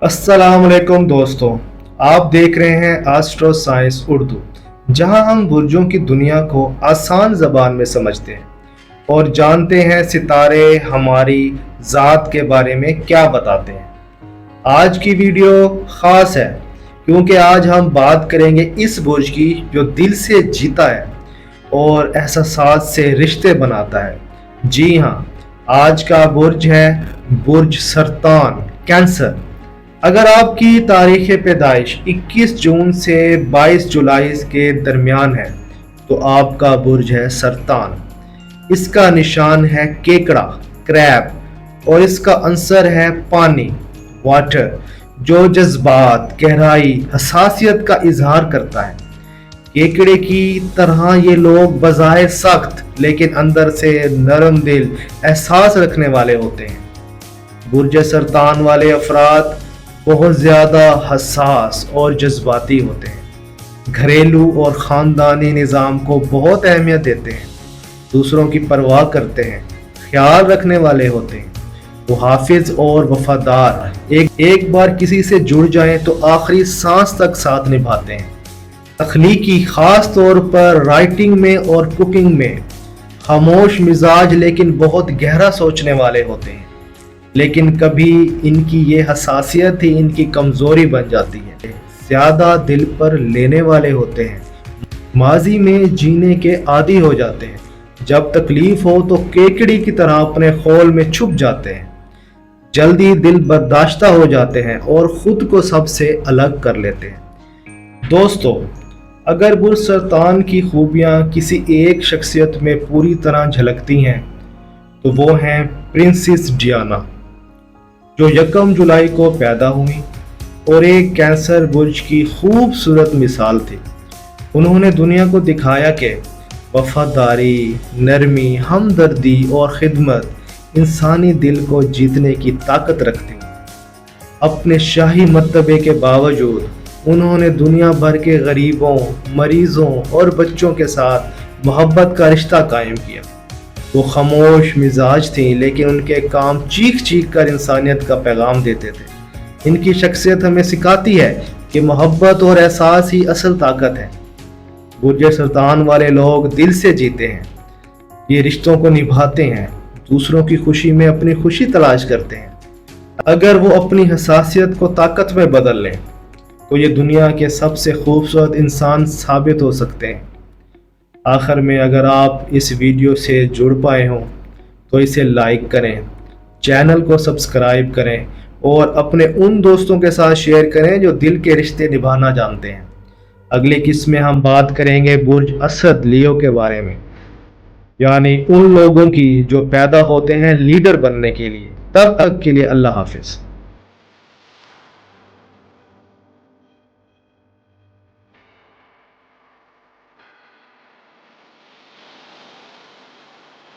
अस्सलामुअलैकुम दोस्तों, आप देख रहे हैं एस्ट्रो साइंस उर्दू, जहां हम बुर्जों की दुनिया को आसान ज़बान में समझते हैं और जानते हैं सितारे हमारी ज़ात के बारे में क्या बताते हैं। आज की वीडियो ख़ास है क्योंकि आज हम बात करेंगे इस बुर्ज की जो दिल से जीता है और एहसासात से रिश्ते बनाता है। जी हाँ, आज का बुर्ज है बुर्ज सरतान, कैंसर। अगर आपकी तारीख़ पैदाइश 21 जून से 22 जुलाई के दरमियान है तो आपका बुर्ज है सरतान। इसका निशान है केकड़ा, क्रैब, और इसका अंसर है पानी, वाटर, जो जज्बात, गहराई, हसासियत का इजहार करता है। केकड़े की तरह ये लोग बज़ाहिर सख्त लेकिन अंदर से नरम दिल एहसास रखने वाले होते हैं। बुर्ज सरतान वाले अफराद बहुत ज़्यादा हसास और जज्बाती होते हैं, घरेलू और ख़ानदानी निज़ाम को बहुत अहमियत देते हैं, दूसरों की परवाह करते हैं, ख्याल रखने वाले होते हैं। वो हाफिज और वफादार, एक बार किसी से जुड़ जाएं तो आखिरी सांस तक साथ निभाते हैं। तख्लीकी, ख़ास तौर पर राइटिंग में और कुकिंग में खामोश मिजाज लेकिन बहुत गहरा सोचने वाले होते हैं। लेकिन कभी इनकी ये हसासियत ही इनकी कमज़ोरी बन जाती है। ज़्यादा दिल पर लेने वाले होते हैं, माजी में जीने के आदी हो जाते हैं। जब तकलीफ़ हो तो केकड़ी की तरह अपने खौल में छुप जाते हैं, जल्दी दिल बर्दाश्ता हो जाते हैं और ख़ुद को सबसे अलग कर लेते हैं। दोस्तों, अगर बुर्ज सरतान की खूबियाँ किसी एक शख्सियत में पूरी तरह झलकती हैं तो वो हैं प्रिंसेस डियाना, जो 1 जुलाई को पैदा हुई और एक कैंसर बुर्ज की खूबसूरत मिसाल थी। उन्होंने दुनिया को दिखाया कि वफादारी, नरमी, हमदर्दी और खिदमत इंसानी दिल को जीतने की ताकत रखती हैं। अपने शाही मर्तबे के बावजूद उन्होंने दुनिया भर के गरीबों, मरीजों और बच्चों के साथ मोहब्बत का रिश्ता कायम किया। वो खामोश मिजाज थी लेकिन उनके काम चीख चीख कर इंसानियत का पैगाम देते थे। इनकी शख्सियत हमें सिखाती है कि मोहब्बत और एहसास ही असल ताकत है। बुर्ज सरतान वाले लोग दिल से जीते हैं, ये रिश्तों को निभाते हैं, दूसरों की खुशी में अपनी खुशी तलाश करते हैं। अगर वो अपनी हसासियत को ताकत में बदल लें तो ये दुनिया के सबसे खूबसूरत इंसान साबित हो सकते हैं। आखिर में अगर आप इस वीडियो से जुड़ पाए हों तो इसे लाइक करें, चैनल को सब्सक्राइब करें और अपने उन दोस्तों के साथ शेयर करें जो दिल के रिश्ते निभाना जानते हैं। अगली किस्त में हम बात करेंगे बुर्ज असद लियो के बारे में, यानी उन लोगों की जो पैदा होते हैं लीडर बनने के लिए। तब तक के लिए अल्लाह हाफिज़।